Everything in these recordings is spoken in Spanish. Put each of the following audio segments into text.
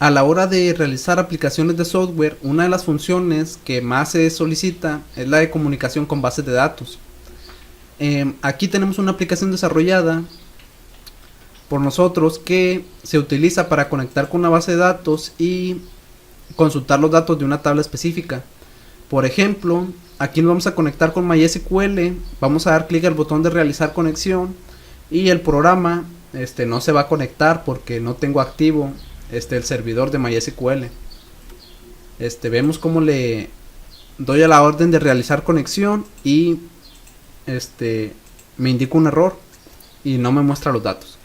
A la hora de realizar aplicaciones de software, una de las funciones que más se solicita es la de comunicación con bases de datos. Aquí tenemos una aplicación desarrollada por nosotros que se utiliza para conectar con una base de datos y consultar los datos de una tabla específica. Por ejemplo, aquí nos vamos a conectar con MySQL, vamos a dar clic al botón de realizar conexión y el programa no se va a conectar porque no tengo activo el servidor de MySQL. Vemos cómo le doy a la orden de realizar conexión y me indica un error y no me muestra los datos.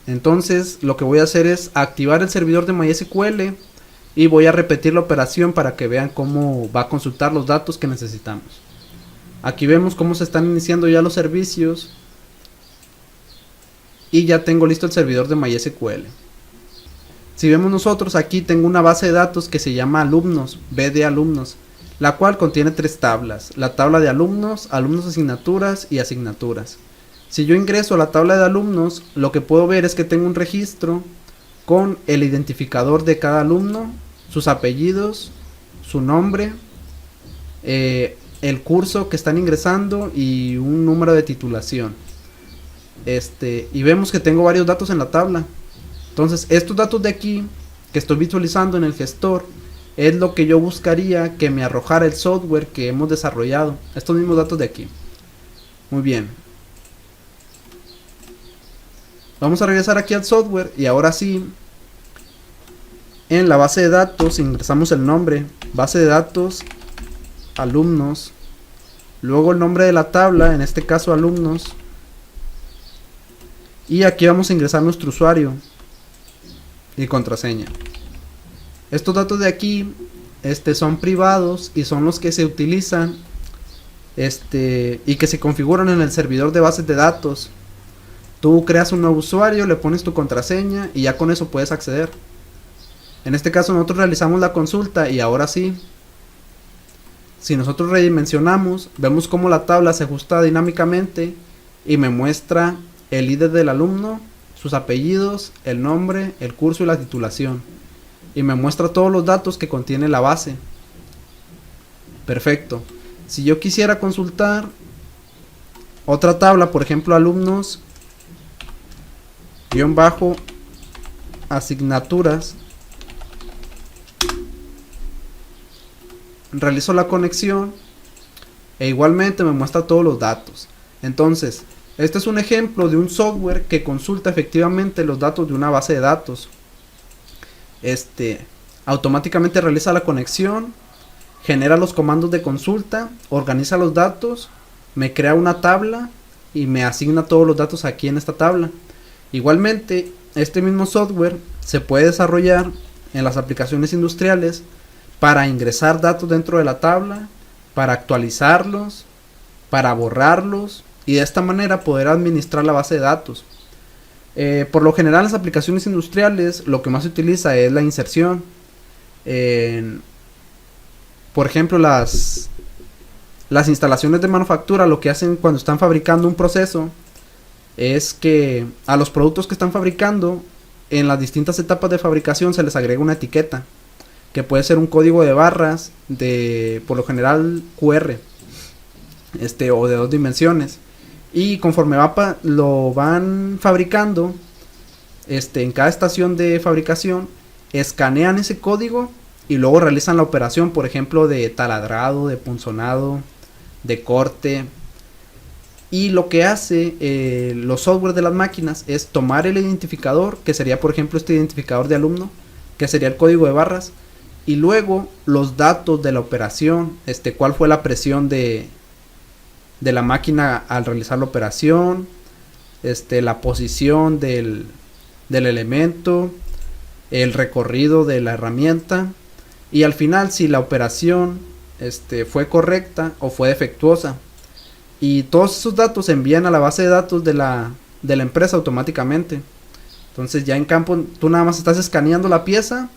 Entonces lo que voy a hacer es activar el servidor de MySQL y voy a repetir la operación para que vean cómo va a consultar los datos que necesitamos. Aquí vemos cómo se están iniciando ya los servicios y ya tengo listo el servidor de MySQL. Si vemos nosotros, aquí tengo una base de datos que se llama alumnos, B de alumnos, la cual contiene tres tablas: la tabla de alumnos, alumnos asignaturas y asignaturas. Si yo ingreso a la tabla de alumnos, lo que puedo ver es que tengo un registro con el identificador de cada alumno, sus apellidos, su nombre, el curso que están ingresando y un número de titulación. Y vemos que tengo varios datos en la tabla. Entonces estos datos de aquí que estoy visualizando en el gestor es lo que yo buscaría que me arrojara el software que hemos desarrollado. Estos mismos datos de aquí. Muy bien. Vamos a regresar aquí al software y ahora sí, en la base de datos ingresamos el nombre, base de datos, alumnos, luego el nombre de la tabla, en este caso alumnos, y aquí vamos a ingresar nuestro usuario y contraseña. Estos datos de aquí son privados y son los que se utilizan y que se configuran en el servidor de bases de datos. Tú creas un nuevo usuario, le pones tu contraseña y ya con eso puedes acceder. En este caso nosotros realizamos la consulta y ahora sí, si nosotros redimensionamos, vemos cómo la tabla se ajusta dinámicamente y me muestra el ID del alumno, sus apellidos, el nombre, el curso y la titulación. Y me muestra todos los datos que contiene la base. Perfecto. Si yo quisiera consultar otra tabla, por ejemplo alumnos _ asignaturas, realizo la conexión e igualmente me muestra todos los datos. Entonces este es un ejemplo de un software que consulta efectivamente los datos de una base de datos. Automáticamente realiza la conexión, genera los comandos de consulta, organiza los datos, me crea una tabla y me asigna todos los datos aquí en esta tabla. Igualmente, este mismo software se puede desarrollar en las aplicaciones industriales para ingresar datos dentro de la tabla, para actualizarlos, para borrarlos y de esta manera poder administrar la base de datos. Por lo general en las aplicaciones industriales lo que más se utiliza es la inserción. Por ejemplo, las instalaciones de manufactura lo que hacen cuando están fabricando un proceso es que a los productos que están fabricando en las distintas etapas de fabricación se les agrega una etiqueta que puede ser un código de barras de por lo general QR o de 2 dimensiones, y conforme lo van fabricando en cada estación de fabricación escanean ese código y luego realizan la operación, por ejemplo de taladrado, de punzonado, de corte. Y lo que hace los software de las máquinas es tomar el identificador, que sería por ejemplo este identificador de alumno, que sería el código de barras, y luego los datos de la operación, cuál fue la presión de la máquina al realizar la operación, la posición del elemento, el recorrido de la herramienta, y al final si la operación fue correcta o fue defectuosa. Y todos esos datos se envían a la base de datos de la empresa automáticamente. Entonces ya en campo tú nada más estás escaneando la pieza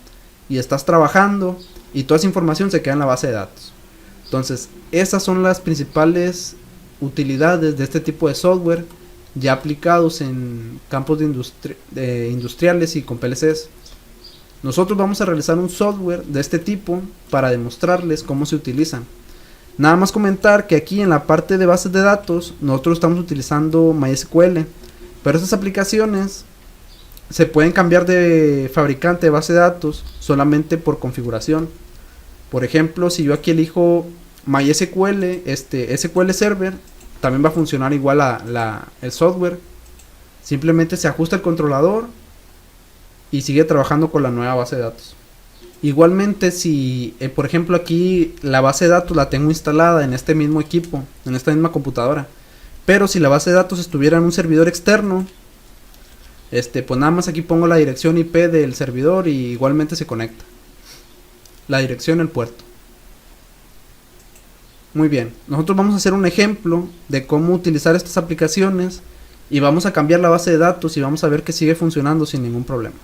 y estás trabajando y toda esa información se queda en la base de datos. Entonces esas son las principales utilidades de este tipo de software ya aplicados en campos industriales y con PLCs. Nosotros vamos a realizar un software de este tipo para demostrarles cómo se utilizan. Nada más comentar que aquí en la parte de bases de datos nosotros estamos utilizando MySQL, pero estas aplicaciones se pueden cambiar de fabricante de base de datos solamente por configuración. Por ejemplo, si yo aquí elijo MySQL, SQL Server, también va a funcionar igual el software. Simplemente se ajusta el controlador y sigue trabajando con la nueva base de datos. Igualmente, si por ejemplo aquí la base de datos la tengo instalada en este mismo equipo, en esta misma computadora, pero si la base de datos estuviera en un servidor externo, pues nada más aquí pongo la dirección IP del servidor y igualmente se conecta. La dirección, el puerto. Muy bien, nosotros vamos a hacer un ejemplo de cómo utilizar estas aplicaciones y vamos a cambiar la base de datos y vamos a ver que sigue funcionando sin ningún problema.